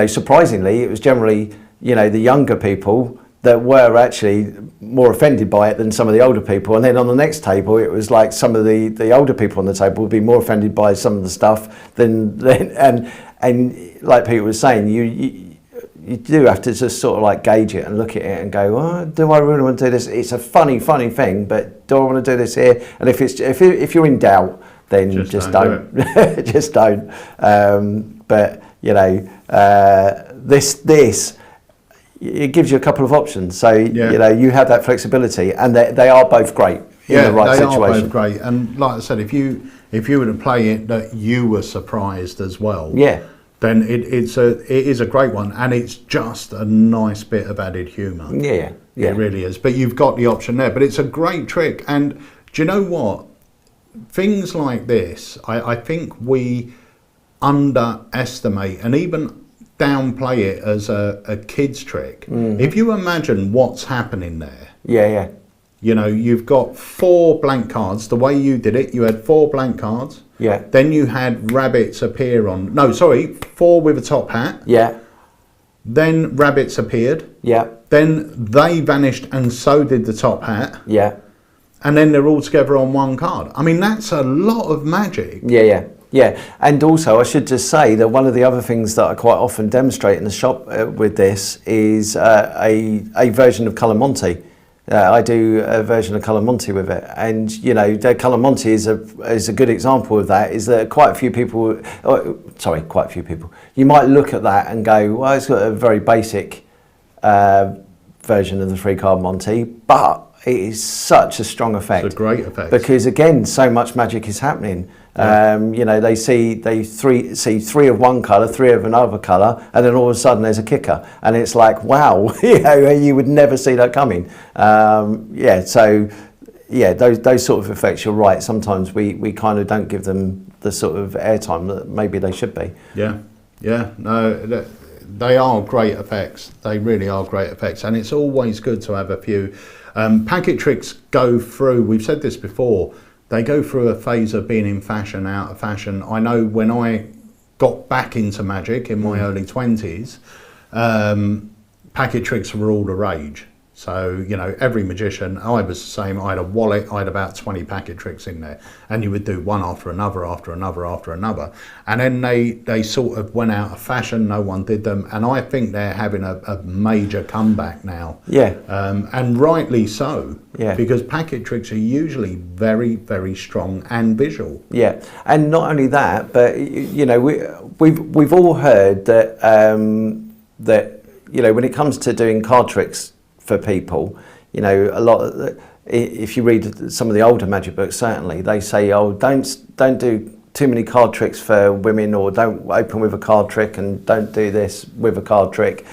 surprisingly, it was generally, the younger people that were actually more offended by it than some of the older people. And then on the next table, it was like some of the older people on the table would be more offended by some of the stuff than and like Peter was saying, you do have to just sort of like gauge it and look at it and go, oh, do I really want to do this? It's a funny thing, but do I want to do this here? And if you're in doubt, then just don't. Just don't. But this it gives you a couple of options. So you have that flexibility, and they are both great in the right situation. Yeah, they are both great. And like I said, if you were to play it that you were surprised as well. Yeah. then it is a great one, and it's just a nice bit of added humour. Yeah, yeah. It really is. But you've got the option there. But it's a great trick. And do you know what? Things like this, I think we underestimate and even downplay it as a kid's trick. If you imagine what's happening there. Yeah, yeah. You know, you've got 4 blank cards. The way you did it, you had 4 blank cards. Yeah. Then you had rabbits appear on... No, sorry, 4 with a top hat. Yeah. Then rabbits appeared. Yeah. Then they vanished and so did the top hat. Yeah. And then they're all together on 1 card. I mean, that's a lot of magic. Yeah, yeah. Yeah, and also I should just say that one of the other things that I quite often demonstrate in the shop with this is a version of Colour Monty. I do a version of Colour Monty with it, and you know, the Colour Monty is a good example of that. Is that quite a few people? You might look at that and go, well, it's got a very basic version of the 3-card Monty, but it is such a strong effect. It's a great effect. Because again, so much magic is happening. Yeah. You know, they see 3 of one colour, 3 of another colour, and then all of a sudden there's a kicker, and it's like, wow, you know, you would never see that coming. Yeah, so yeah, those sort of effects, you're right. Sometimes we kind of don't give them the sort of airtime that maybe they should be. Yeah, yeah, no, they are great effects. They really are great effects, and it's always good to have a few. Packet tricks go through, we've said this before, they go through a phase of being in fashion, out of fashion. I know when I got back into magic in my early 20s, packet tricks were all the rage. So, you know, every magician, I was the same. I had a wallet, I had about 20 packet tricks in there. And you would do one after another, after another, after another. And then they sort of went out of fashion, no one did them. And I think they're having a major comeback now. Yeah. And rightly so. Yeah. Because packet tricks are usually very, very strong and visual. Yeah, and not only that, but you know, we've all heard that that you know, when it comes to doing card tricks for people, you know, a lot of, if you read some of the older magic books, certainly they say, oh, don't do too many card tricks for women, or don't open with a card trick, and don't do this with a card trick.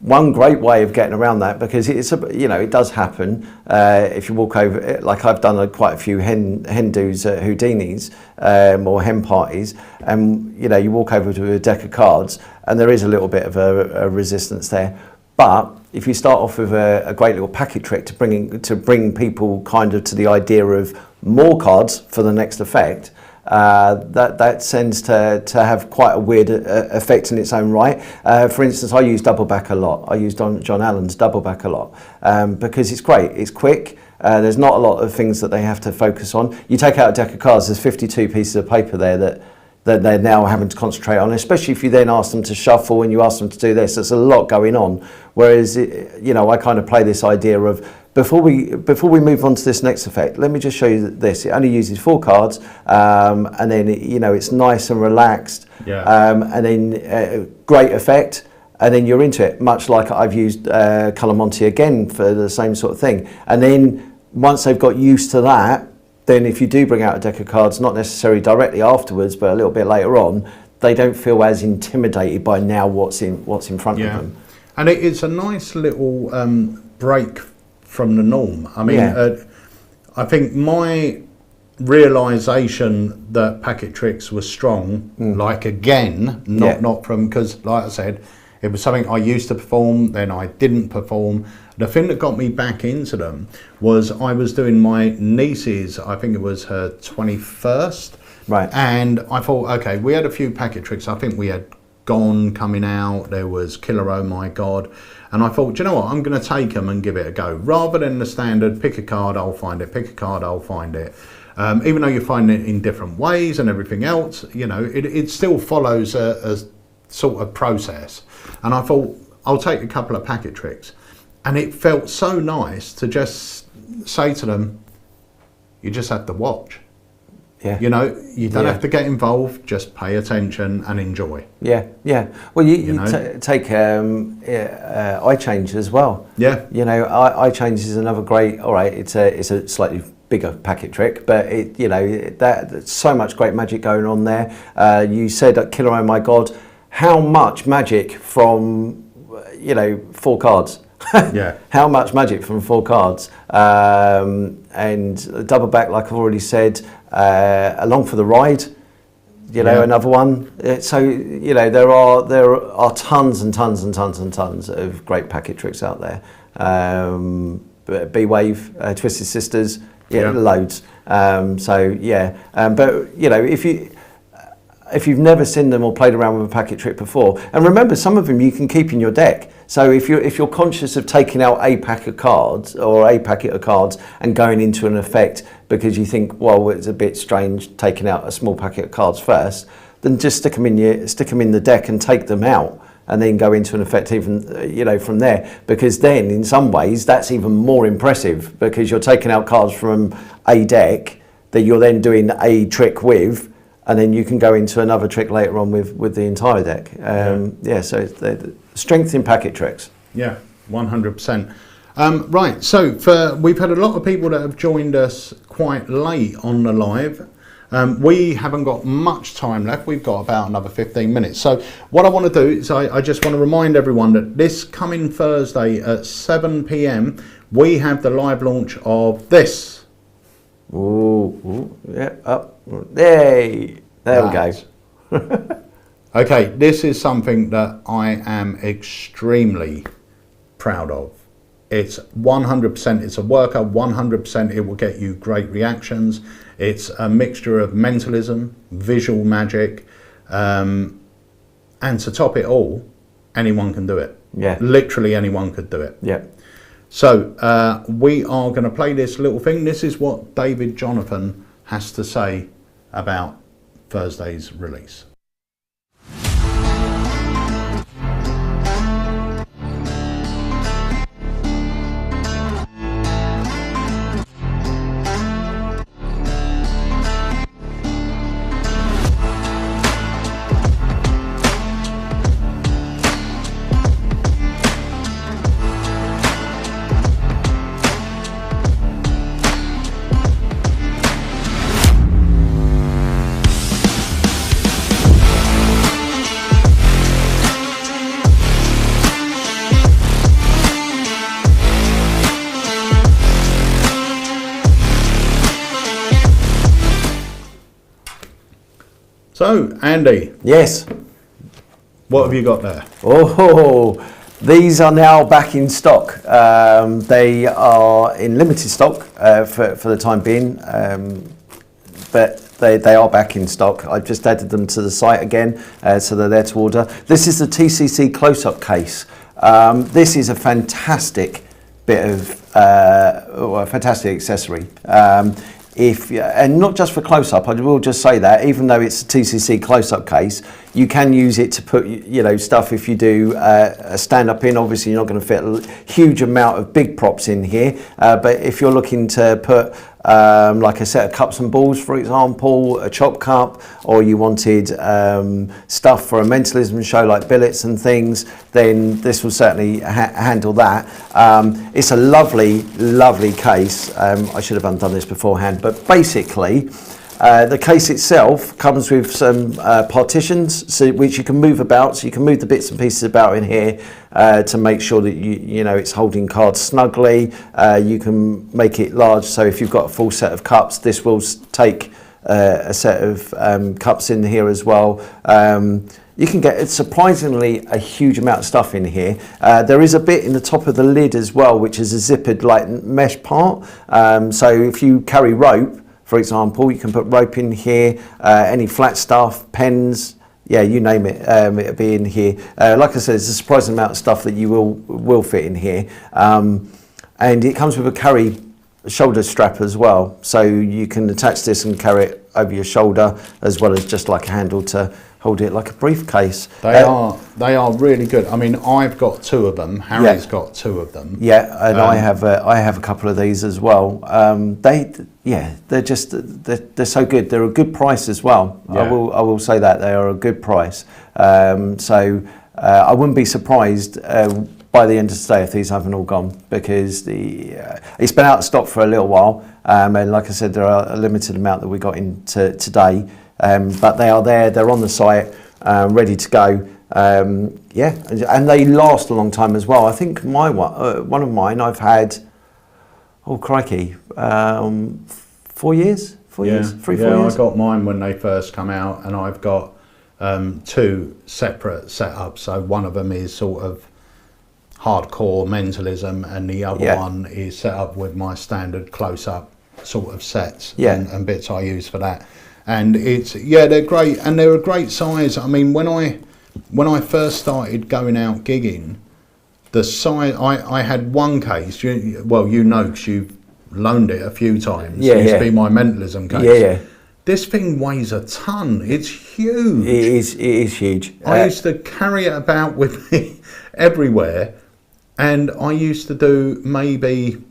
One great way of getting around that, because it's you know, it does happen if you walk over, like I've done quite a few hen do's at Houdini's or hen parties, and you know, you walk over to a deck of cards and there is a little bit of a resistance there. But if you start off with a great little packet trick to bring people kind of to the idea of more cards for the next effect, that tends to have quite a weird effect in its own right. For instance, I use double back a lot. I use John Allen's double back a lot because it's great. It's quick. There's not a lot of things that they have to focus on. You take out a deck of cards, there's 52 pieces of paper there that they're now having to concentrate on, especially if you then ask them to shuffle and you ask them to do this. There's a lot going on. Whereas, you know, I kind of play this idea of, before we move on to this next effect, let me just show you this. It only uses 4 cards, and then you know, it's nice and relaxed, and then great effect, and then you're into it. Much like I've used Colour Monty again for the same sort of thing. And then once they've got used to that, then if you do bring out a deck of cards, not necessarily directly afterwards, but a little bit later on, they don't feel as intimidated by now what's in front of them. And it's a nice little break from the norm. I mean, I think my realisation that packet tricks were strong, like again, not from, because like I said, it was something I used to perform, then I didn't perform. The thing that got me back into them was I was doing my niece's, I think it was her 21st. Right. And I thought, okay, we had a few packet tricks. I think we had Gone coming out, there was Killer Oh My God. And I thought, do you know what, I'm going to take them and give it a go. Rather than the standard, pick a card, I'll find it, pick a card, I'll find it. Even though you find it in different ways and everything else, you know, it still follows a sort of process. And I thought, I'll take a couple of packet tricks. And it felt so nice to just say to them, you just have to watch. Yeah. You know, you don't have to get involved, just pay attention and enjoy. Yeah, yeah. Well, you take eye change as well. Yeah. You know, eye change is another great, all right, it's a slightly bigger packet trick, but there's so much great magic going on there. You said Killer Oh My God how much magic from 4 cards. Yeah. How much magic from 4 cards, and double back, like I've already said, along for the ride. Another one. So there are tons and tons and tons and tons of great packet tricks out there. B-Wave, Twisted Sisters, loads. But if you've never seen them or played around with a packet trick before, and remember, some of them you can keep in your deck. So if you're conscious of taking out a pack of cards or a packet of cards and going into an effect because you think, well, it's a bit strange taking out a small packet of cards first, then just stick them in the deck and take them out, and then go into an effect even from there. Because then, in some ways, that's even more impressive because you're taking out cards from a deck that you're then doing a trick with. And then you can go into another trick later on with the entire deck. So it's the strength in packet tricks. Yeah, 100%. Right, so we've had a lot of people that have joined us quite late on the live. We haven't got much time left. We've got about another 15 minutes. So what I want to do is I just want to remind everyone that this coming Thursday at 7 p.m, we have the live launch of this. Ooh, yeah, up. There we go. Okay, this is something that I am extremely proud of. It's 100%, it's a worker, 100% it will get you great reactions. It's a mixture of mentalism, visual magic, and to top it all, anyone can do it. Yeah. Literally anyone could do it. Yeah. So we are going to play this little thing. This is what David Jonathan has to say about Thursday's release. So, Andy. Yes. What have you got there? Oh, these are now back in stock. They are in limited stock for the time being, but they are back in stock. I've just added them to the site again, so they're there to order. This is the TCC close-up case. This is a fantastic bit of a fantastic accessory. And not just for close-up, I will just say that even though it's a TCC close-up case, you can use it to put stuff. If you do a stand-up in, obviously you're not going to fit a huge amount of big props in here, but if you're looking to put like a set of cups and balls, for example, a chop cup, or you wanted stuff for a mentalism show like billets and things, then this will certainly handle that. It's a lovely, lovely case. I should have undone this beforehand, but basically the case itself comes with some partitions, which you can move about, so you can move the bits and pieces about in here to make sure that you know it's holding cards snugly. You can make it large, so if you've got a full set of cups, this will take a set of cups in here as well. You can get surprisingly a huge amount of stuff in here. There is a bit in the top of the lid as well, which is a zippered like mesh part. So if you carry rope, for example, you can put rope in here, any flat stuff, pens, yeah, you name it, it'll be in here. Like I said, there's a surprising amount of stuff that you will fit in here. And it comes with a carry shoulder strap as well. So you can attach this and carry it over your shoulder, as well as just like a handle to hold it like a briefcase. They are really good. I mean, I've got two of them. Harry's got two of them. Yeah, and I have a couple of these as well. They're so good. They're a good price as well. Yeah. I will say that they are a good price. So I wouldn't be surprised by the end of today if these haven't all gone, because it's been out of stock for a little while. And like I said, there are a limited amount that we got in today. But they are there, they're on the site, ready to go. Yeah, and they last a long time as well. I think my one of mine I've had, oh crikey, 4 years, 4 years, 3-4 years. I got mine when they first come out, and I've got 2 separate setups. So one of them is sort of hardcore mentalism, and the other one is set up with my standard close-up sort of sets and bits I use for that. And it's they're great, and they're a great size. I mean, when I first started going out gigging, the size I had one case. You know, because you've loaned it a few times. It used to be my mentalism case. This thing weighs a ton. It's huge. It is huge. I used to carry it about with me everywhere, and I used to do maybe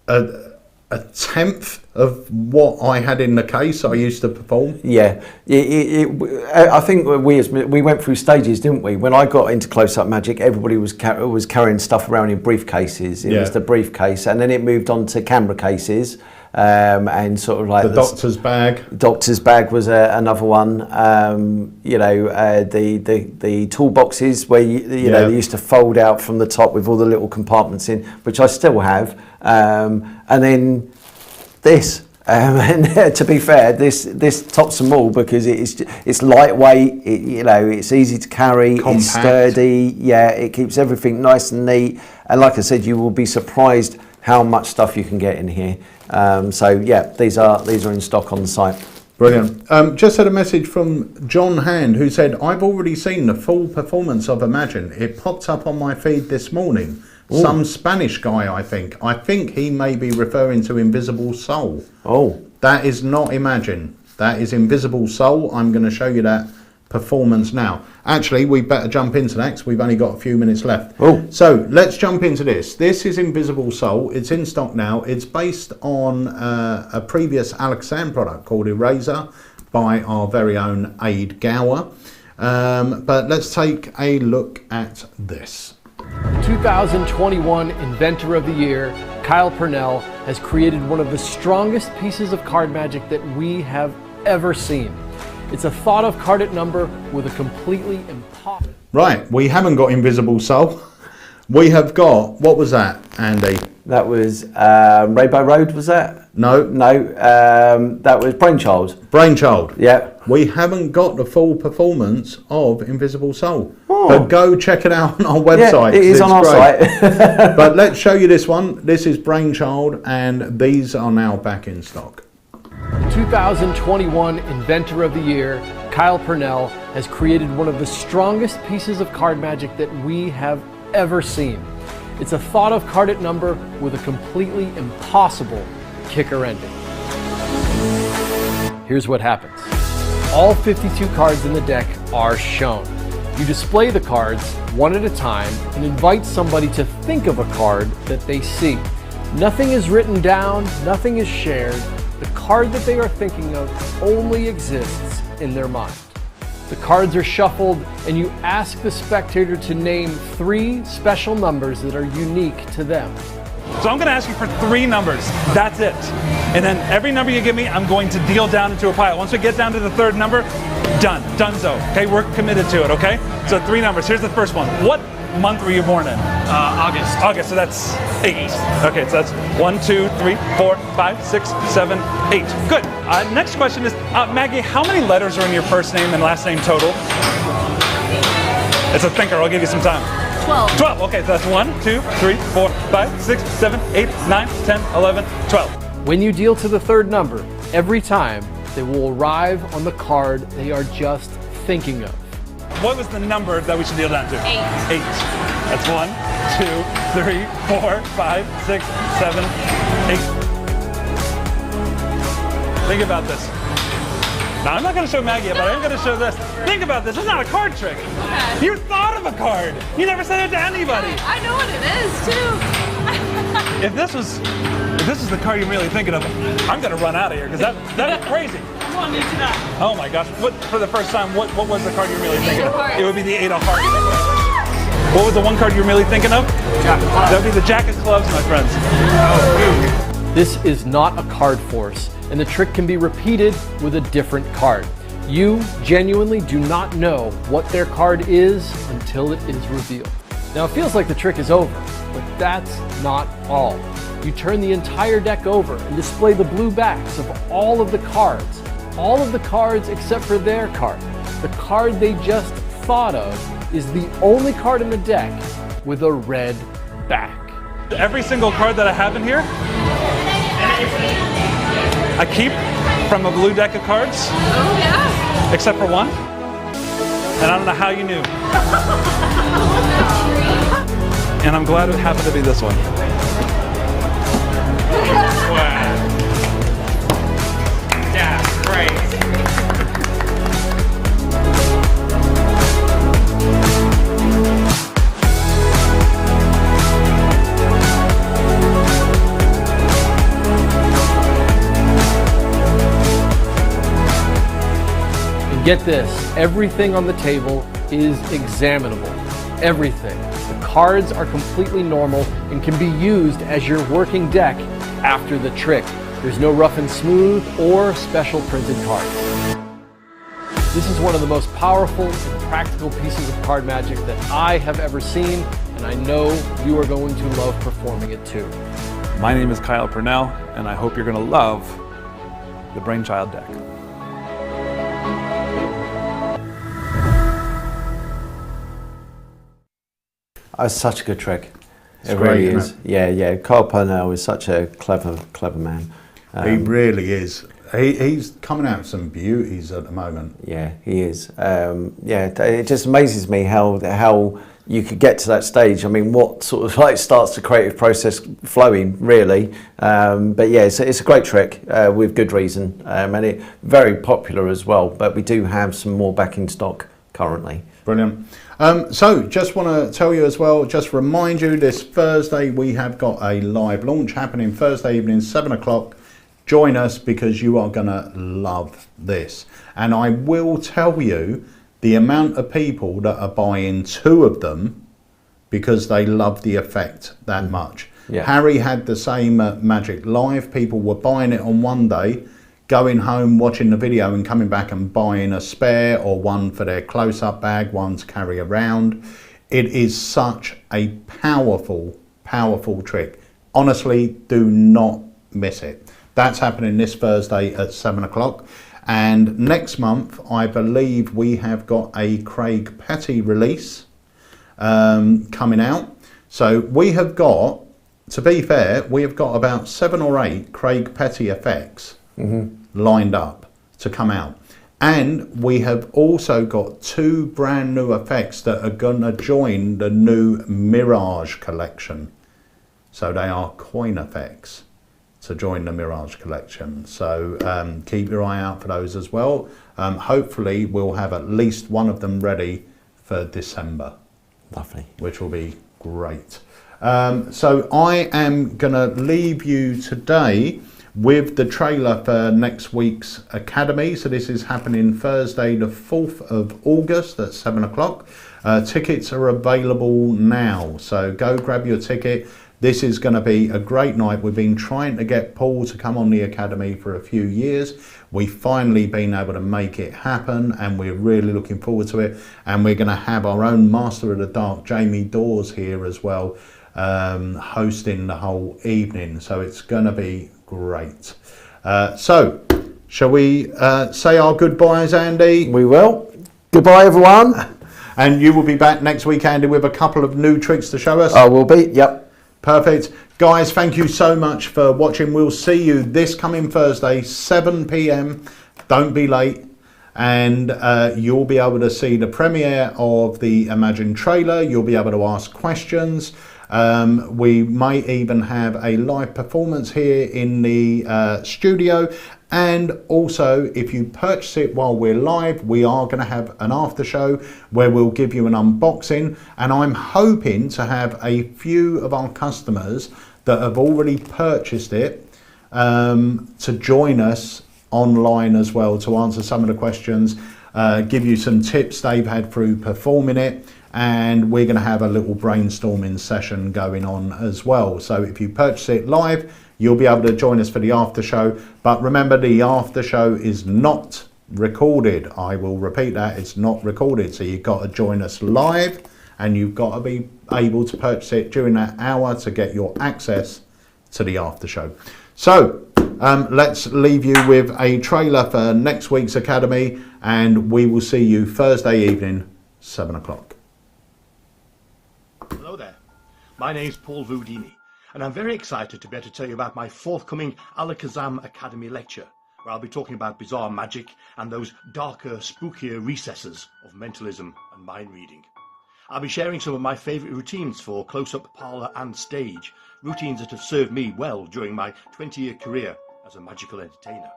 a tenth of what I had in the case I used to perform. Yeah, I think we went through stages, didn't we? When I got into close-up magic, everybody was carrying stuff around in briefcases. It was the briefcase, and then it moved on to camera cases, and sort of like the doctor's bag. Doctor's bag was another one. You know, the toolboxes where you know they used to fold out from the top with all the little compartments in, which I still have. And then this, and to be fair, this tops them all because it's lightweight. You know, it's easy to carry. Compact. It's sturdy. Yeah, it keeps everything nice and neat. And like I said, you will be surprised how much stuff you can get in here. So yeah, these are in stock on the site. Brilliant. Just had a message from John Hand, who said, "I've already seen the full performance of Imagine. It popped up on my feed this morning. Ooh. Some Spanish guy, I think. I think he may be referring to Invisible Soul." Oh. That is not Imagine. That is Invisible Soul. I'm going to show you that performance now. Actually, we better jump into that because we've only got a few minutes left. Oh. So let's jump into this. This is Invisible Soul. It's in stock now. It's based on a previous AlakazamMagicUK product called Eraser by our very own Aid Gower. But let's take a look at this. 2021 Inventor of the Year, Kyle Purnell, has created one of the strongest pieces of card magic that we have ever seen. It's a thought of carded number with a completely impossible... Right, we haven't got Invisible Soul. We have got, what was that, Andy? That was Rainbow Road, was that? No. No, that was Brainchild. Brainchild. Yeah. We haven't got the full performance of Invisible Soul. Oh. But go check it out on our website. Yeah, it is on our site. But let's show you this one. This is Brainchild, and these are now back in stock. 2021 Inventor of the Year, Kyle Purnell, has created one of the strongest pieces of card magic that we have ever seen. It's a thought of carded number with a completely impossible kicker ending. Here's what happens. All 52 cards in the deck are shown. You display the cards one at a time and invite somebody to think of a card that they see. Nothing is written down, nothing is shared. The card that they are thinking of only exists in their mind. The cards are shuffled and you ask the spectator to name 3 special numbers that are unique to them. So I'm going to ask you for 3 numbers. That's it. And then every number you give me, I'm going to deal down into a pile. Once we get down to the 3rd number, done. Donezo. Okay, we're committed to it, okay? So 3 numbers. Here's the first one. What month were you born in? August. August, so that's 8. Okay, so that's 1, 2, 3, 4, 5, 6, 7, 8. Good. Next question is, Maggie, how many letters are in your first name and last name total? It's a thinker. I'll give you some time. 12. 12. Okay, so that's 1, 2, 3, 4, 5, 6, 7, 8, 9, 10, 11, 12. When you deal to the 3rd number, every time they will arrive on the card they are just thinking of. What was the number that we should deal down to? 8. 8. That's 1, 2, 3, 4, 5, 6, 7, 8. Think about this. Now, I'm not going to show Maggie, but I'm going to show this. Think about this. It's not a card trick. Okay. You thought of a card. You never said it to anybody. I know what it is, too. If this is the card you're really thinking of, I'm going to run out of here because that is crazy. Come on, you to that. Oh my gosh. For the first time, what was the card you're really thinking of? Hearts. It would be the 8 of Hearts. What was the one card you were really thinking of? Jack of Clubs. That would be the Jack of Clubs, my friends. This is not a card force, and the trick can be repeated with a different card. You genuinely do not know what their card is until it is revealed. Now it feels like the trick is over, but that's not all. You turn the entire deck over and display the blue backs of all of the cards. All of the cards except for their card. The card they just thought of is the only card in the deck with a red back. Every single card that I have in here, I keep from a blue deck of cards. Oh, yeah. Except for one. And I don't know how you knew. And I'm glad it happened to be this one. Wow. Yeah, great. Get this, everything on the table is examinable. Everything. The cards are completely normal and can be used as your working deck after the trick. There's no rough and smooth or special printed cards. This is one of the most powerful and practical pieces of card magic that I have ever seen, and I know you are going to love performing it too. My name is Kyle Purnell, and I hope you're going to love the Brainchild deck. That's such a good trick. It's It great, really isn't is. it? Yeah. Kyle Purnell is such a clever man. He really is. He's coming out with some beauties at the moment. Yeah, he is. It just amazes me how you could get to that stage. I mean, what sort of like starts the creative process flowing, really. But yeah, it's a great trick with good reason, and it very popular as well. But we do have some more back in stock currently. Brilliant. So just want to tell you as well, just remind you, this Thursday we have got a live launch happening Thursday evening, 7 o'clock. Join us because you are going to love this. And I will tell you the amount of people that are buying 2 of them because they love the effect that much. Yeah. Harry had the same at Magic Live. People were buying it on one day, going home, watching the video and coming back and buying a spare or one for their close-up bag, one to carry around. It is such a powerful, powerful trick. Honestly, do not miss it. That's happening this Thursday at 7 o'clock. And next month, I believe we have got a Craig Petty release coming out. So we have got, to be fair, we have got about 7 or 8 Craig Petty effects lined up to come out. And we have also got 2 brand new effects that are going to join the new Mirage collection. So they are coin effects to join the Mirage collection. So keep your eye out for those as well. Hopefully we'll have at least one of them ready for December. Lovely. Which will be great. So I am going to leave you today with the trailer for next week's Academy. So this is happening Thursday the 4th of August at 7 o'clock. Tickets are available now, so go grab your ticket. This is going to be a great night. We've been trying to get Paul to come on the Academy for a few years. We've finally been able to make it happen, and we're really looking forward to it. And we're going to have our own Master of the Dark, Jamie Dawes, here as well, hosting the whole evening. So it's going to be great. So shall we say our goodbyes, Andy? We will. Goodbye, everyone. And you will be back next week, Andy, with a couple of new tricks to show us. I will be, yep. Perfect. Guys, thank you so much for watching. We'll see you this coming Thursday, 7 p.m. Don't be late. And you'll be able to see the premiere of the Imagine trailer. You'll be able to ask questions. We might even have a live performance here in the studio. And also, if you purchase it while we're live, we are going to have an after show where we'll give you an unboxing. And I'm hoping to have a few of our customers that have already purchased it to join us online as well to answer some of the questions, give you some tips they've had through performing it. And we're going to have a little brainstorming session going on as well. So if you purchase it live, you'll be able to join us for the after show. But remember, the after show is not recorded. I will repeat that, it's not recorded. So you've got to join us live, and you've got to be able to purchase it during that hour to get your access to the after show. So let's leave you with a trailer for next week's Academy, and we will see you Thursday evening, 7 o'clock. Hello there, my name's Paul Vudini, and I'm very excited to be able to tell you about my forthcoming ALAKAZAM Academy lecture, where I'll be talking about bizarre magic and those darker, spookier recesses of mentalism and mind reading. I'll be sharing some of my favourite routines for close-up, parlour and stage, routines that have served me well during my 20-year career as a magical entertainer.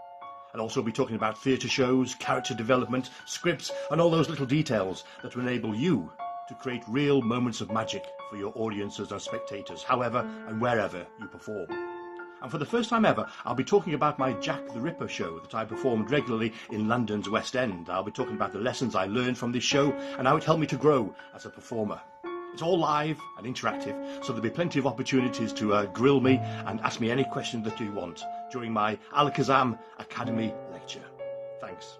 I'll also be talking about theatre shows, character development, scripts and all those little details that will enable you to create real moments of magic for your audiences and spectators, however and wherever you perform. And for the first time ever, I'll be talking about my Jack the Ripper show that I performed regularly in London's West End. I'll be talking about the lessons I learned from this show and how it helped me to grow as a performer. It's all live and interactive, so there'll be plenty of opportunities to grill me and ask me any questions that you want during my AlakazamMagicUK Academy lecture. Thanks.